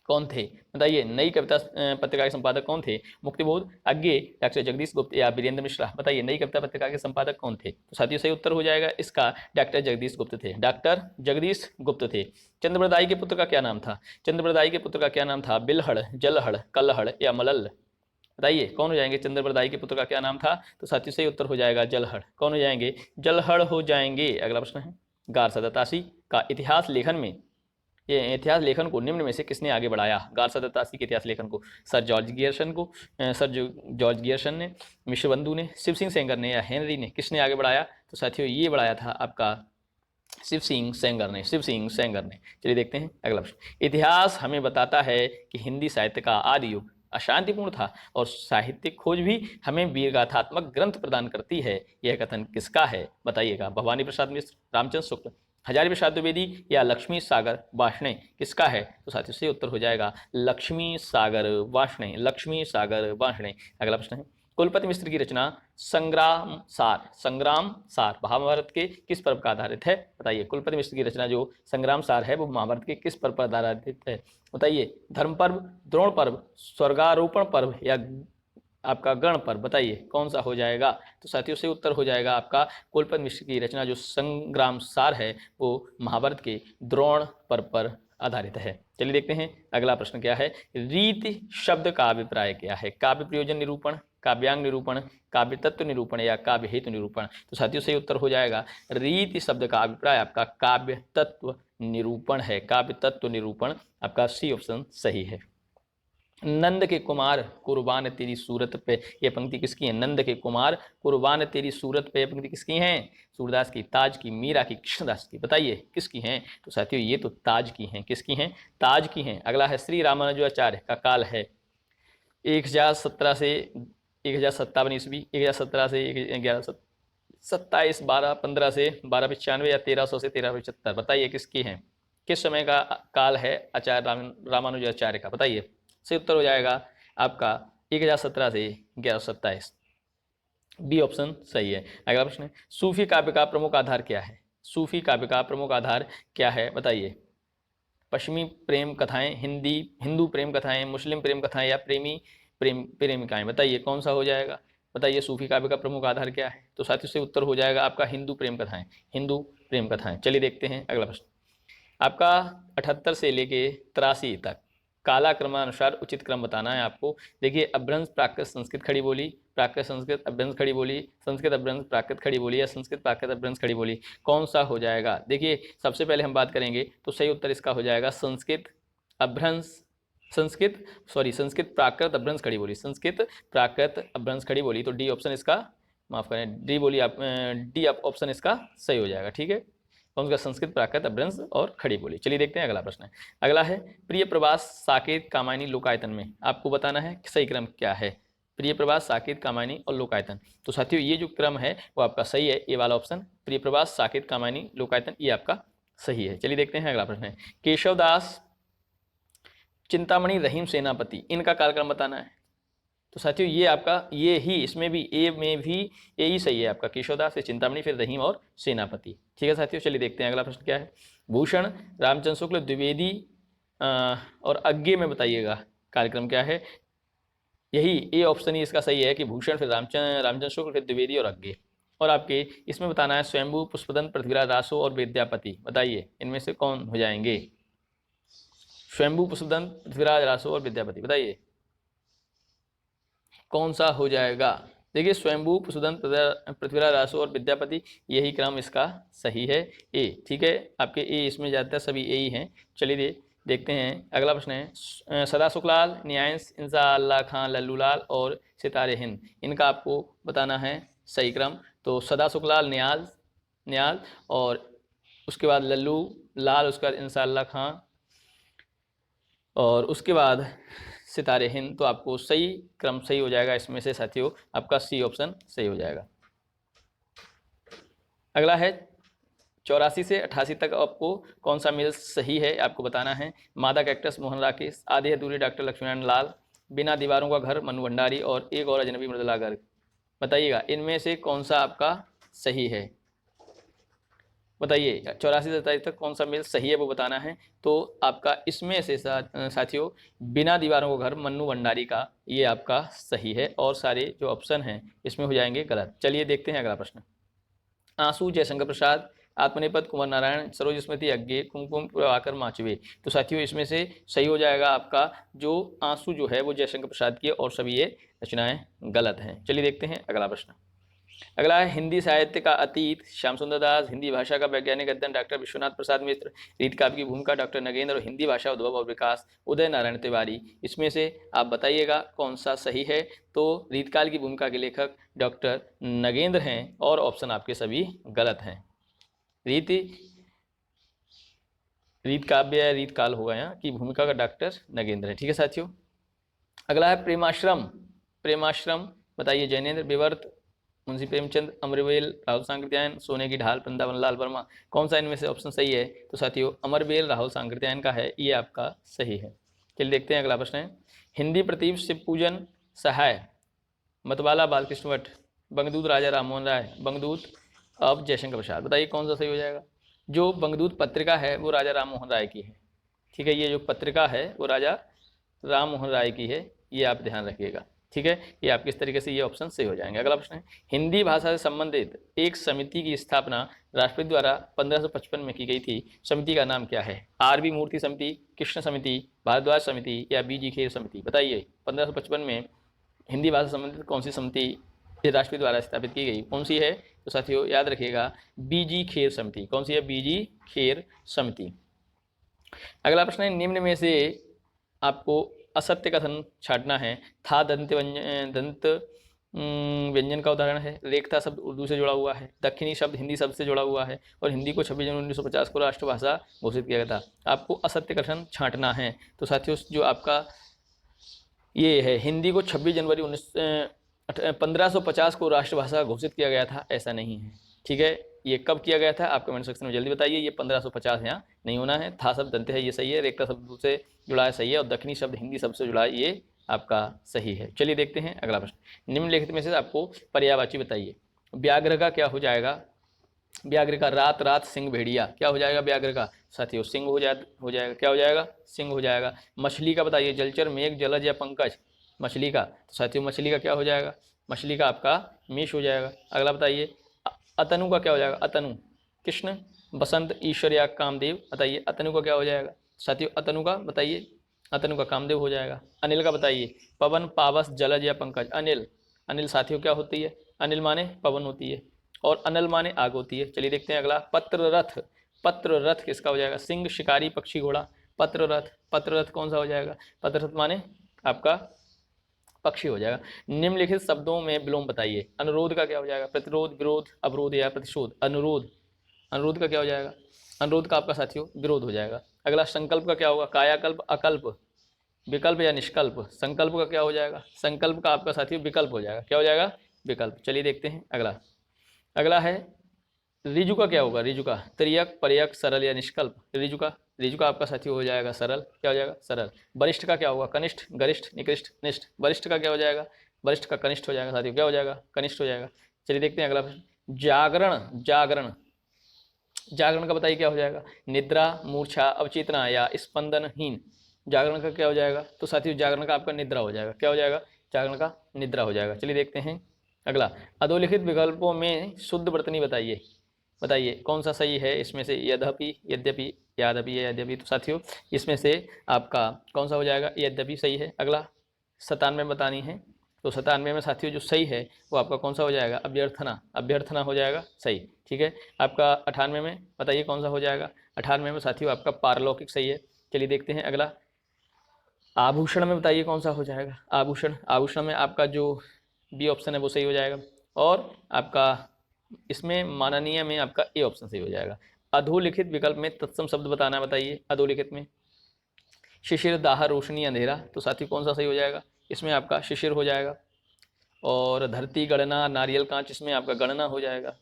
[SPEAKER 1] कौन थे? बताइए, नई कविता पत्रिका के संपादक कौन थे? मुक्तिबोध, अज्ञे, डॉक्टर जगदीश गुप्त या वीरेंद्र मिश्रा? बताइए, नई कविता पत्रिका के संपादक कौन थे? तो साथियों सही उत्तर हो जाएगा इसका डॉक्टर जगदीश गुप्त थे। डॉक्टर जगदीश गुप्त थे। चंद्रप्रदाई के पुत्र का क्या नाम था? चंद्रप्रदाई के पुत्र का क्या नाम था? बिलहड़, जलहड़, कलहड़ या मलल? बताइए कौन हो जाएंगे? चंद्रप्रदाई के पुत्र का क्या नाम था? तो साथियों सही उत्तर हो जाएगा जलहड़। कौन हो जाएंगे? जलहड़ हो जाएंगे। अगला प्रश्न है, गारसा दत्तासी का इतिहास लेखन में, ये इतिहास लेखन को निम्न में से किसने आगे बढ़ाया? गारसा दत्तासी के इतिहास लेखन को सर जॉर्ज गियर्सन ने, मिश्र बंधु ने, शिव सिंह सेंगर ने या हेनरी ने? किसने आगे बढ़ाया? तो साथियों ये बढ़ाया था आपका शिव सिंह सेंगर ने। चलिए देखते हैं अगला प्रश्न। इतिहास हमें बताता है कि हिंदी साहित्य का आदि युग अशांतिपूर्ण था और साहित्यिक खोज भी हमें वीरगाथात्मक ग्रंथ प्रदान करती है। यह कथन किसका है? बताइएगा। भवानी प्रसाद मिश्र, रामचंद्र शुक्ल, हजारी प्रसाद द्विवेदी या लक्ष्मी सागर वार्ष्णेय? किसका है? तो साथियों से उत्तर हो जाएगा लक्ष्मी सागर वार्ष्णेय। अगला प्रश्न है, कुलपति मिश्र की रचना संग्राम सार महाभारत के किस पर्व का आधारित है? बताइए, कुलपति मिश्र की रचना जो संग्राम सार है वो महाभारत के किस पर्व पर आधारित है? बताइए, धर्म पर्व, द्रोण पर्व, स्वर्गारोपण पर्व या आपका गण पर्व? बताइए कौन सा हो जाएगा? तो साथियों से उत्तर हो जाएगा आपका कुलपति मिश्र की रचना जो संग्राम सार है वो महाभारत के द्रोण पर्व पर आधारित है। चलिए देखते हैं अगला प्रश्न क्या है। रीति शब्द का अभिप्राय क्या है? काव्य प्रयोजन निरूपण, काव्यांग निरूपण, काव्य तत्व निरूपण या काव्य हेतु निरूपण? तो साथियों सही उत्तर हो जाएगा रीति शब्द का अभिप्राय आपका काव्य तत्व निरूपण है। काव्य तत्व निरूपण आपका सी ऑप्शन सही है। नंद के कुमार कुर्बान तेरी सूरत पे, ये पंक्ति किसकी है? नंद के कुमार कुर्बान तेरी सूरत पे, पंक्ति किसकी है? सूरदास की, ताज की, मीरा की, कृष्णदास की? बताइए किसकी हैं? तो साथियों ये तो ताज की हैं। किसकी हैं? ताज की हैं। अगला है, श्री रामानुजाचार्य का काल है 1017 से 1057 ईस्वी, 1017 से 1127, 1215 से 1295 या 1300 से 1375? बताइए किसकी हैं? किस समय का काल है आचार्य रामानुजाचार्य का? बताइए। से उत्तर हो जाएगा आपका 1017 से 1127, बी ऑप्शन सही है। अगला प्रश्न है, सूफी काव्य का प्रमुख आधार क्या है? सूफी काव्य का प्रमुख आधार क्या है? बताइए। पश्चिमी प्रेम कथाएं, हिंदू प्रेम कथाएं, मुस्लिम प्रेम कथाएं या प्रेमिकाएं? बताइए कौन सा हो जाएगा? बताइए सूफी काव्य का प्रमुख आधार क्या है? तो साथियों से उत्तर हो जाएगा आपका हिंदू प्रेम कथाएं। चलिए देखते हैं अगला प्रश्न आपका 78 से लेके 83 तक काला क्रमानुसार उचित क्रम बताना है आपको। देखिए, अभ्रंश प्राकृत संस्कृत खड़ी बोली, प्राकृत संस्कृत अभ्रंश खड़ी बोली, संस्कृत अभ्रंश प्राकृत खड़ी बोली या संस्कृत प्राकृत अभ्रंश खड़ी बोली? कौन सा हो जाएगा? देखिए, सबसे पहले हम बात करेंगे तो सही उत्तर इसका हो जाएगा संस्कृत प्राकृत अभ्रंश खड़ी बोली। संस्कृत प्राकृत अभ्रंश खड़ी बोली। तो डी ऑप्शन इसका, माफ करें, डी ऑप्शन इसका सही हो जाएगा। ठीक है, कौन सा? संस्कृत प्राकृत अभ्रंश और खड़ी बोली। चलिए देखते हैं अगला प्रश्न है। अगला है, प्रिय प्रवास साकेत कामायनी लोकायतन में आपको बताना है सही क्रम क्या है। प्रिय प्रवास साकेत कामायनी और लोकायतन। तो साथियों ये जो क्रम है वो आपका सही है, ये वाला ऑप्शन प्रिय प्रवास साकेत कामायनी लोकायतन, ये आपका सही है। चलिए देखते हैं अगला प्रश्न है, केशवदास चिंतामणि रहीम सेनापति, इनका कालक्रम बताना है। तो साथियों ये आपका, ये ही इसमें भी ए में भी ए ही सही है आपका, केशवदास से चिंतामणि फिर रहीम और सेनापति। ठीक है साथियों, चलिए देखते हैं अगला प्रश्न क्या है। भूषण रामचंद्र शुक्ल द्विवेदी और अज्ञे में बताइएगा कार्यक्रम क्या है। यही ए ऑप्शन ही इसका सही है कि भूषण फिर रामचंद्र शुक्ल फिर द्विवेदी और अज्ञे। और आपके इसमें बताना है स्वयंभू, पुष्पदंत, पृथ्वीराज रासो और विद्यापति। बताइए इनमें से कौन हो जाएंगे? स्वयंभू, पुष्पदंत, पृथ्वीराज रासो और विद्यापति, बताइए कौन सा हो जाएगा? देखिए, स्वयंभू, पुष्पदंत, पृथ्वीराज रासो और विद्यापति, यही क्रम इसका सही है, ए। ठीक है, आपके ए इसमें ज़्यादातर सभी ए ही हैं। चलिए देखते हैं अगला प्रश्न है सदा सुखलाल, न्यायंश, इंशाअल्लाह खान, लल्लूलाल और सितारे हिंद, इनका आपको बताना है सही क्रम। तो सदा सुखलाल न्याज न्याज, और उसके बाद लल्लू लाल, उसके बाद इंशाअल्लाह खान, और उसके बाद सितारे हिंद। तो आपको सही क्रम सही हो जाएगा इसमें से साथियों, आपका सी ऑप्शन सही हो जाएगा। अगला है 84 से 88 तक आपको कौन सा मेल सही है आपको बताना है। मादा कैक्टस मोहन राकेश, आधी अधूरी डॉक्टर लक्ष्मीनारायण लाल, बिना दीवारों का घर मनु भंडारी, और एक और अजनबी मृदुला गर्ग। बताइएगा इनमें से कौन सा आपका सही है, बताइए 84 से 87 तक कौन सा मेल सही है वो बताना है। तो आपका इसमें से साथियों बिना दीवारों का घर मन्नू भंडारी का ये आपका सही है, और सारे जो ऑप्शन हैं इसमें हो जाएंगे गलत। चलिए देखते हैं अगला प्रश्न। आंसू जयशंकर प्रसाद, आत्मनिपत कुंवर नारायण, सरोज स्मृति अज्ञे, कुमकुम प्रभाकर माचवे। तो साथियों इसमें से सही हो जाएगा आपका जो आंसू जो है वो जयशंकर प्रसाद की है, और सभी ये रचनाएं गलत हैं। चलिए देखते हैं अगला प्रश्न। अगला है हिंदी साहित्य का अतीत श्याम सुंदर दास, हिंदी भाषा का वैज्ञानिक अध्ययन डॉक्टर विश्वनाथ प्रसाद मिश्र, रीत काव्य की भूमिका डॉक्टर नगेंद्र, और हिंदी भाषा उद्भव और विकास उदय नारायण तिवारी। इसमें से आप बताइएगा कौन सा सही है। तो रीतकाल की भूमिका के लेखक डॉक्टर नगेंद्र हैं, और ऑप्शन आपके सभी गलत हैं। रीत काव्य या रीत काल होगा यहाँ की भूमिका का डॉक्टर नगेंद्र है। ठीक है साथियों। अगला है प्रेमाश्रम। प्रेमाश्रम बताइए जैनेन्द्र, विवर्त, मुंशी प्रेमचंद, अमरवेल, राहुल सांकृत्यायन, सोने की ढाल, वृंदावन लाल वर्मा। कौन सा इनमें से ऑप्शन सही है। तो साथियों अमरवेल राहुल सांकृत्यायन का है, ये आपका सही है। चलिए देखते हैं अगला प्रश्न है। हिंदी प्रतीप शिव पूजन सहाय, मतवाला बालकृष्ण भट्ट, बंगदूत राजा राममोहन राय, बंगदूत अब जयशंकर प्रसाद। बताइए कौन सा सही हो जाएगा। जो बंगदूत पत्रिका है वो राजा राममोहन राय की है। ठीक है, ये जो पत्रिका है वो राजा राममोहन राय की है, ये आप ध्यान रखिएगा। ठीक है, ये आपके इस तरीके से ये ऑप्शन सही हो जाएंगे। अगला प्रश्न है। हिंदी भाषा से संबंधित एक समिति की स्थापना राष्ट्रपति द्वारा 1555 में की गई थी। समिति का नाम क्या है। आर.बी. मूर्ति समिति, कृष्ण समिति, भारद्वाज समिति, या बी.जी. खेर समिति। बताइए 1555 में हिंदी भाषा से संबंधित कौन सी समिति राष्ट्रपति द्वारा स्थापित की गई, कौन सी है। तो साथियों याद रखिएगा बी.जी. खेर समिति। कौन सी है, बी.जी. खेर समिति। अगला प्रश्न है। निम्न में से आपको असत्य कथन छांटना है। था दंत व्यंजन का उदाहरण है। रेखता शब्द उर्दू से जुड़ा हुआ है। दक्षिणी शब्द हिंदी शब्द से जुड़ा हुआ है, और हिंदी को 26 जनवरी 1950 को राष्ट्रभाषा घोषित किया गया था। आपको असत्य कथन छांटना है। तो साथियों जो आपका ये है, हिंदी को 26 जनवरी 1550 को राष्ट्रभाषा घोषित किया गया था, ऐसा नहीं है। ठीक है, ये कब किया गया था आप कमेंट सेक्शन में जल्दी बताइए। ये 1550 यहाँ नहीं होना है। था शब्द दंत है, ये सही है। रेखता शब्द से जुड़ा है, सही है। और दक्षिणी शब्द हिंदी शब्द से जुड़ा है, ये आपका सही है। चलिए देखते हैं अगला प्रश्न। निम्नलिखित में से आपको पर्यायवाची बताइए। व्याघ्र का क्या हो जाएगा। व्याघ्र का रात रात सिंह भेड़िया, क्या हो जाएगा व्याघ्र का। साथियों सिंह हो जाएगा। क्या हो जाएगा, सिंह हो जाएगा। मछली का बताइए। जलचर, मेघ, जलज या पंकज। मछली का, तो साथियों मछली का क्या हो जाएगा। मछली का आपका मेष हो जाएगा। अगला बताइए अतनु का क्या हो जाएगा। अतनु कृष्ण, बसंत, ईश्वर या कामदेव। बताइए अतनु का क्या हो जाएगा। साथियों अतनु का बताइए। अतनु का कामदेव हो जाएगा। अनिल का बताइए। पवन, पावस, जलज या पंकज। अनिल, अनिल साथियों क्या होती है। अनिल माने पवन होती है, और अनल माने आग होती है। चलिए देखते हैं अगला। पत्ररथ, पत्ररथ किसका हो जाएगा। सिंह, शिकारी, पक्षी, घोड़ा। पत्ररथ, पत्ररथ कौन सा हो जाएगा। पत्ररथ माने आपका पक्षी हो जाएगा। निम्नलिखित शब्दों में विलोम बताइए। अनुरोध का क्या हो जाएगा। प्रतिरोध, विरोध, अवरोध या प्रतिशोध। अनुरोध, अनुरोध का क्या हो जाएगा। अनुरोध का आपका साथियों विरोध हो जाएगा। अगला संकल्प का क्या होगा। कायाकल्प, अकल्प, विकल्प या निष्कल्प। संकल्प का क्या हो जाएगा। संकल्प का आपका साथियों विकल्प हो जाएगा। क्या हो जाएगा, विकल्प। चलिए देखते हैं अगला। अगला है रिजु का क्या होगा। रिजु का त्रियक, परयक, सरल या निष्कल्प। रिजु का आपका साथियों हो जाएगा सरल। क्या हो जाएगा, सरल। वरिष्ठ का क्या होगा। कनिष्ठ, गरिष्ठ, निकृष्ट, निष्ठ। वरिष्ठ का क्या हो जाएगा। वरिष्ठ का कनिष्ठ हो जाएगा साथियों। क्या हो जाएगा, कनिष्ठ हो जाएगा। चलिए देखते हैं अगला प्रश्न। जागरण, जागरण, जागरण का बताइए क्या हो जाएगा। निद्रा, मूर्छा, अवचेतना या स्पंदनहीन। जागरण का क्या हो जाएगा। तो साथियों जागरण का आपका निद्रा हो जाएगा। क्या हो जाएगा, जागरण का निद्रा हो जाएगा। चलिए देखते हैं अगला। अधोलिखित विकल्पों में शुद्ध वर्तनी बताइए। बताइए कौन सा सही है इसमें से। यद्यपि, यद्यपि, याद्यपि या यद्यपि। तो साथियों इसमें से आपका कौन सा हो जाएगा। यद्यपि सही है। अगला 97 बतानी है। तो 97 में साथियों जो सही है वो आपका कौन सा हो जाएगा। अभ्यर्थना, अभ्यर्थना हो जाएगा सही। ठीक है, आपका 98 में बताइए कौन सा हो जाएगा। 98 में साथियों आपका पारलौकिक सही है। चलिए देखते हैं अगला। आभूषण में बताइए कौन सा हो जाएगा। आभूषण, आभूषण में आपका जो बी ऑप्शन है वो सही हो जाएगा, और आपका इसमें माननीय में आपका ए ऑप्शन सही हो जाएगा। अधोलिखित विकल्प में तत्सम शब्द बताना है, बताइए। अधोलिखित में शिशिर, दाह, रोशनी, अंधेरा, तो साथी कौन सा सही हो जाएगा। इसमें आपका शिशिर हो जाएगा। और धरती, गणना, नारियल, कांच, इसमें आपका गणना हो जाएगा,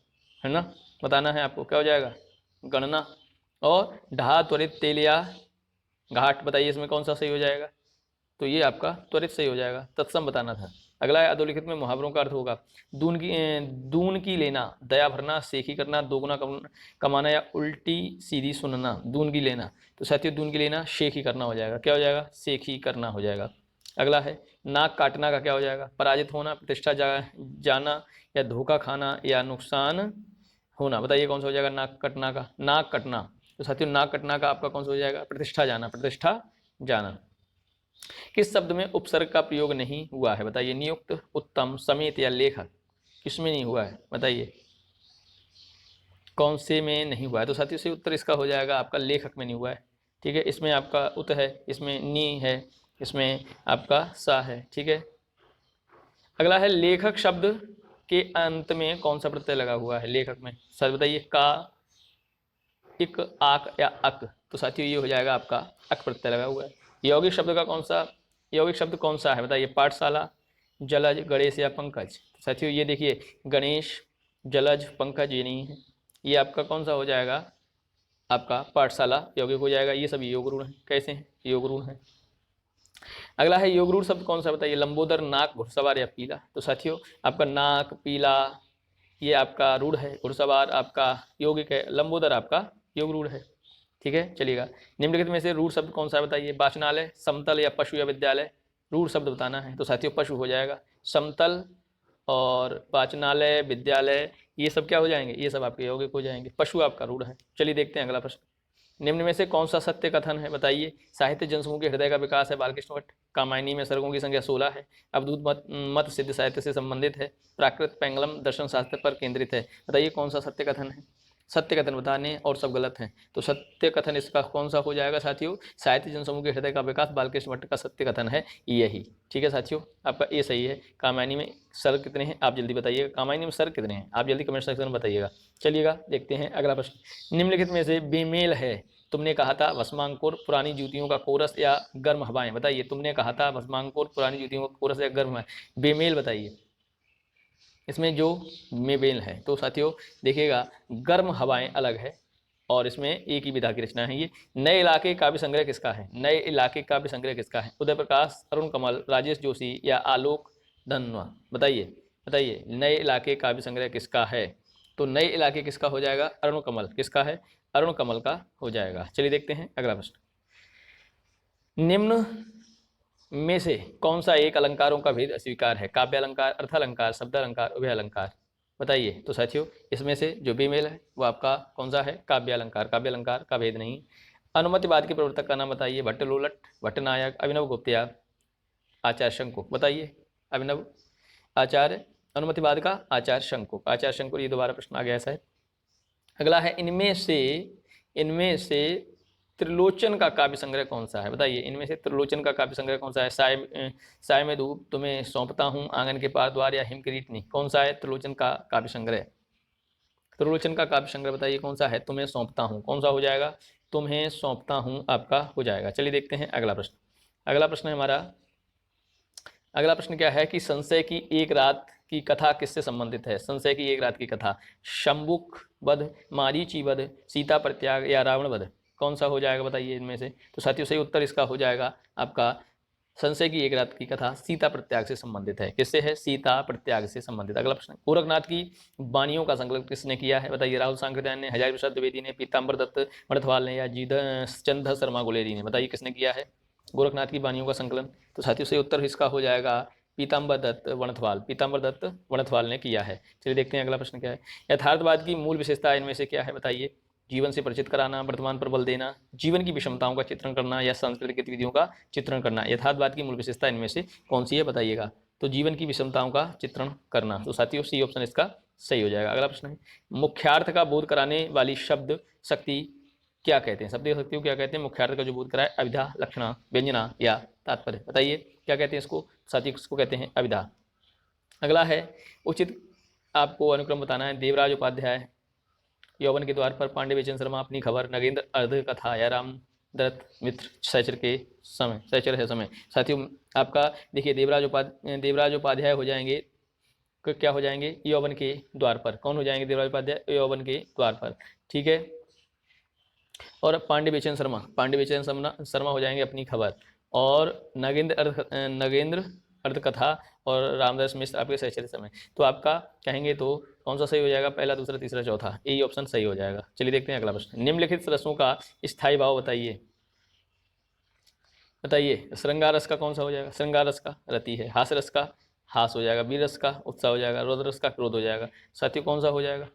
[SPEAKER 1] है ना। बताना है आपको क्या हो जाएगा, गणना। और ढा, त्वरित, तेल या घाट, बताइए इसमें कौन सा सही हो जाएगा। तो ये आपका त्वरित सही हो जाएगा, तत्सम बताना था। अगला है अधोलिखित में मुहावरों का अर्थ होगा। दून की लेना, दया भरना, सेखी करना, दोगुना कमाना या उल्टी सीधी सुनना। दून की लेना, तो साथियों दून की लेना शेखी करना हो जाएगा, क्या हो जाएगा, सेखी करना हो जाएगा। अगला है नाक काटना का क्या हो जाएगा, पराजित होना, प्रतिष्ठा जाना या धोखा खाना या नुकसान होना। बताइए कौन सा हो जाएगा नाक कटना का। नाक कटना, तो साथियों नाक कटना का आपका कौन सा हो जाएगा, प्रतिष्ठा जाना, प्रतिष्ठा जाना। किस शब्द में उपसर्ग का प्रयोग नहीं हुआ है, बताइए। नियुक्त, उत्तम, समेत या लेखक, किसमें नहीं हुआ है, बताइए कौन से में नहीं हुआ है। तो साथियों से उत्तर इसका हो जाएगा आपका लेखक में नहीं हुआ है, ठीक है। इसमें आपका उत है, इसमें नी है, इसमें आपका सा है, ठीक है। अगला है लेखक शब्द के अंत में कौन सा प्रत्यय लगा हुआ है लेखक में, सर बताइए। का, इक, आक या अक, तो साथियों ये हो जाएगा आपका अक प्रत्यय लगा हुआ है। यौगिक शब्द का कौन सा, यौगिक शब्द कौन सा है, बताइए। पाठशाला, जलज, गणेश या पंकज। तो साथियों ये देखिए गणेश, जलज, पंकज ये नहीं है, ये आपका कौन सा हो जाएगा, आपका पाठशाला यौगिक हो जाएगा। ये सभी योग ऋण है, कैसे हैं, योग ऋण है। अगला है योग रूढ़ शब्द कौन सा, बताइए। लंबोदर, नाक, घुड़सवार या पीला। तो साथियों आपका नाक, पीला ये आपका रूढ़ है, घुड़सवार आपका यौगिक है, लंबोदर आपका योग रूढ़ है, ठीक है। चलिएगा निम्नलिखित में से रूढ़ शब्द कौन सा है, बताइए। वाचनालय, समतल या पशु या विद्यालय। रूढ़ शब्द बताना है, तो साथियों पशु हो जाएगा। समतल और वाचनालय, विद्यालय ये सब क्या हो जाएंगे, ये सब आपके यौगिक हो जाएंगे, पशु आपका रूढ़ है। चलिए देखते हैं अगला प्रश्न। निम्न में से कौन सा सत्य कथन है, बताइए। साहित्य जनसमूह के हृदय का विकास है, बालकृष्ण भट्ट। कामायनी में सर्गों की संख्या 16 है। अवधूत मत सिद्ध साहित्य से संबंधित है। प्राकृत पेंगलम दर्शन शास्त्र पर केंद्रित है। बताइए कौन सा सत्य कथन है। सत्य कथन बताने और सब गलत हैं, तो सत्य कथन इसका कौन सा हो जाएगा साथियों। साहित्य जनसमूह के हृदय का विकास बालकृष्ण भट्ट का सत्य कथन है यही, ठीक है साथियों। आपका ये सही है। कामायनी में सर्ग कितने हैं आप जल्दी बताइएगा, कामायनी में सर्ग कितने हैं आप जल्दी कमेंट सेक्शन में बताइएगा। चलिएगा देखते हैं अगला प्रश्न। निम्नलिखित में से बेमेल है। तुमने कहा था भस्मांकुर पुरानी जूतियों का कोरस या गर्म हवाएं। बताइए तुमने कहा था भस्मांकुर पुरानी जूतियों का कोरस या गर्म हवाएं। बेमेल बताइए इसमें जो मेबेल है, तो साथियों देखिएगा गर्म हवाएं अलग है और इसमें एक ही विधा की रचना है। ये नए इलाके काव्य संग्रह किसका है, नए इलाके काव्य संग्रह किसका है। उदय प्रकाश, अरुण कमल, राजेश जोशी या आलोक धनवा। बताइए बताइए नए इलाके काव्य संग्रह किसका है। तो नए इलाके किसका हो जाएगा, अरुण कमल। किसका है, अरुण कमल का हो जाएगा। चलिए देखते हैं अगला प्रश्न। निम्न में से कौन सा एक अलंकारों का भेद अस्वीकार है। काव्य अलंकार, अर्थ अलंकार, शब्द अलंकार, उभय अलंकार। बताइए तो साथियों इसमें से जो बेमेल है वो आपका कौन सा है, काव्य अलंकार। काव्य अलंकार का भेद नहीं। अनुमतिवाद के प्रवर्तक का नाम बताइए। भट्टलोलट, भट्टनायक, अभिनव गुप्त या आचार्य शंकुक। बताइए अभिनव आचार्य, अनुमतिवाद का आचार्य शंकुक। आचार्य शंकुक, ये दोबारा प्रश्न आ गया है साहब। अगला है इनमें से त्रिलोचन का काव्य संग्रह कौन सा है। बताइए इनमें से त्रिलोचन का काव्य संग्रह कौन सा है। साय में धूप, तुम्हें सौंपता हूँ, आंगन के पार द्वार या हिमकिरीटनी। कौन सा है त्रिलोचन का काव्य संग्रह। त्रिलोचन का काव्य संग्रह बताइए कौन सा है। तुम्हें सौंपता हूँ, कौन सा हो जाएगा, तुम्हें सौंपता हूँ आपका हो जाएगा। चलिए देखते हैं अगला प्रश्न। अगला प्रश्न है हमारा, अगला प्रश्न क्या है कि संशय की एक रात की कथा किससे संबंधित है। संशय की एक रात की कथा, शंबुक वध, मारीची वध, सीता परित्याग या रावण वध। कौन सा हो जाएगा बताइए इनमें से। तो साथियों सही उत्तर इसका हो जाएगा आपका संशय की एक रात की कथा सीता प्रत्याग से संबंधित है। किससे है, सीता प्रत्याग से संबंधित। अगला प्रश्न, गोरखनाथ की वाणियों का संकलन किसने किया है। बताइए राहुल सांकृत्यायन ने, हजारी प्रसाद द्विवेदी ने, पीताम्बर दत्त मणथवाल ने या चंद शर्मा गुलेरी ने। बताइए किसने किया है गोरखनाथ की वाणियों का संकलन। तो साथियों सही उत्तर इसका हो जाएगा पीताम्बर दत्त वणथवाल। पीताम्बर दत्त वणथवाल ने किया है। चलिए देखते हैं अगला प्रश्न क्या है। यथार्थवाद की मूल विशेषता इनमें से क्या है। बताइए जीवन से परिचित कराना, वर्तमान पर बल देना, जीवन की विषमताओं का चित्रण करना या सांस्कृतिक गतिविधियों का चित्रण करना। यथार्थवाद की मूल विशेषता इनमें से कौन सी है बताइएगा। तो जीवन की विषमताओं का चित्रण करना। तो साथियों सी ऑप्शन इसका सही हो जाएगा। अगला प्रश्न है, मुख्यार्थ का बोध कराने वाली शब्द शक्ति क्या कहते हैं? शब्द शक्ति को क्या कहते हैं? मुख्यार्थ का जो बोध कराए, अभिधा, लक्षणा, व्यंजना या तात्पर्य। बताइए क्या कहते हैं इसको? साथी इसको कहते हैं अभिधा। अगला है उचित आपको अनुक्रम बताना है। देवराज उपाध्याय यौवन के द्वार पर, पांडे बेचन शर्मा अपनी खबर, नगेंद्र अर्ध कथा या राम दत्त मित्र सैचर के समय, सैचर है समय। साथियों आपका देखिए देवराज उपाध्याय हो जाएंगे, क्या हो जाएंगे? यौवन के द्वार पर। कौन हो जाएंगे देवराज उपाध्याय? यौवन के द्वार पर, ठीक है। और पांडे बेचन शर्मा हो जाएंगे अपनी खबर। और नगेंद्र अर्धकथा और रामदास मिश्र आपके शैक्षणिक समय। तो आपका कहेंगे तो कौन सा सही हो जाएगा? पहला, दूसरा, तीसरा, चौथा, यही ऑप्शन सही हो जाएगा। चलिए देखते हैं अगला प्रश्न। निम्नलिखित रसों का स्थायी भाव बताइए। बताइए श्रृंगार रस का कौन सा हो जाएगा? श्रृंगार रस का रति है। हास्य रस का हास हो जाएगा। वीर रस का उत्साह हो जाएगा। रोद रस का क्रोध हो जाएगा। साथियों कौन सा हो जाएगा?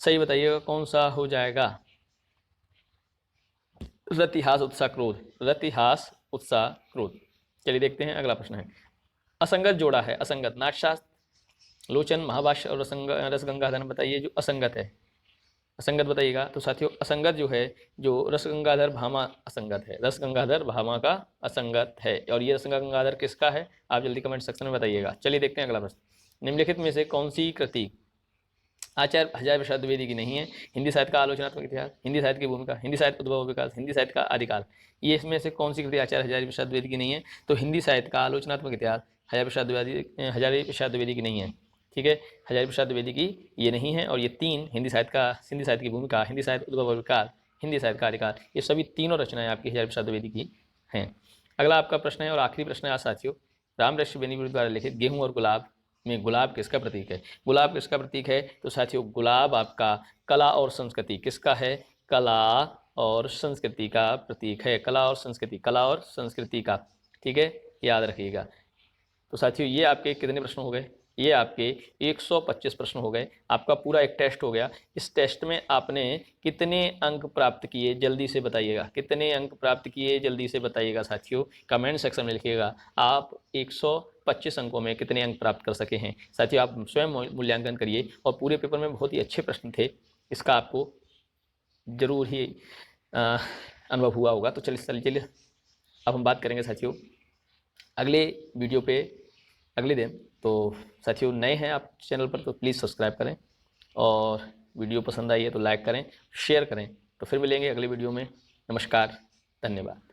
[SPEAKER 1] सही बताइएगा कौन सा हो जाएगा? रतिहास उत्साह क्रोध, रतिहास उत्साह क्रोध। चलिए देखते हैं अगला प्रश्न है। असंगत जोड़ा है। असंगत नाट्यशास्त्र, लोचन, महाभाष्य और रसगंगाधर। बताइए जो असंगत है, असंगत बताइएगा। तो साथियों असंगत जो है, जो रसगंगाधर भामा असंगत है। रसगंगाधर भामा का असंगत है। और ये रसगंगाधर किसका है? आप जल्दी कमेंट सेक्शन में बताइएगा। चलिए देखते हैं अगला प्रश्न। निम्नलिखित में से कौन सी कृति आचार्य हजारी प्रसाद द्विवेदी की नहीं है? हिंदी साहित्य का आलोचनात्मक इतिहास, हिंदी साहित्य की भूमिका, हिंदी साहित्य उद्भव और विकास, हिंदी साहित्य का आदिकाल। ये इसमें से कौन सी कृति आचार्य हजारी प्रसाद द्विवेदी की नहीं है? तो हिंदी साहित्य का आलोचनात्मक इतिहास हजारी प्रसाद द्विवेदी की नहीं है, ठीक है। हजारी प्रसाद द्विवेदी की ये नहीं है। और ये तीन हिंदी साहित्य की भूमिका, हिंदी साहित्य उद्भव और विकास, हिंदी साहित्य का आदिकाल, ये सभी तीनों रचनाएं आपकी हजारी प्रसाद द्विवेदी की हैं। अगला आपका प्रश्न है और आखिरी प्रश्न है आज साथियों। रामदृष्टि बेनीपुरी द्वारा लिखित गेहूं और गुलाब में गुलाब किसका प्रतीक है? गुलाब किसका प्रतीक है? तो साथियों गुलाब आपका कला और संस्कृति किसका है? कला और संस्कृति का प्रतीक है। कला और संस्कृति का, ठीक है, याद रखिएगा। तो साथियों ये आपके कितने प्रश्न हो गए? ये आपके 125 प्रश्न हो गए। आपका पूरा एक टेस्ट हो गया। इस टेस्ट में आपने कितने अंक प्राप्त किए जल्दी से बताइएगा। कितने अंक प्राप्त किए जल्दी से बताइएगा साथियों, कमेंट सेक्शन में लिखिएगा। आप 125 अंकों में कितने अंक प्राप्त कर सके हैं? साथियों आप स्वयं मूल्यांकन करिए। और पूरे पेपर में बहुत ही अच्छे प्रश्न थे, इसका आपको जरूर ही अनुभव हुआ होगा। तो चलिए अब हम बात करेंगे साथियों अगले वीडियो पे अगले दिन। तो साथियों नए हैं आप चैनल पर तो प्लीज़ सब्सक्राइब करें, और वीडियो पसंद आई है तो लाइक करें, शेयर करें। तो फिर मिलेंगे अगले वीडियो में। नमस्कार, धन्यवाद।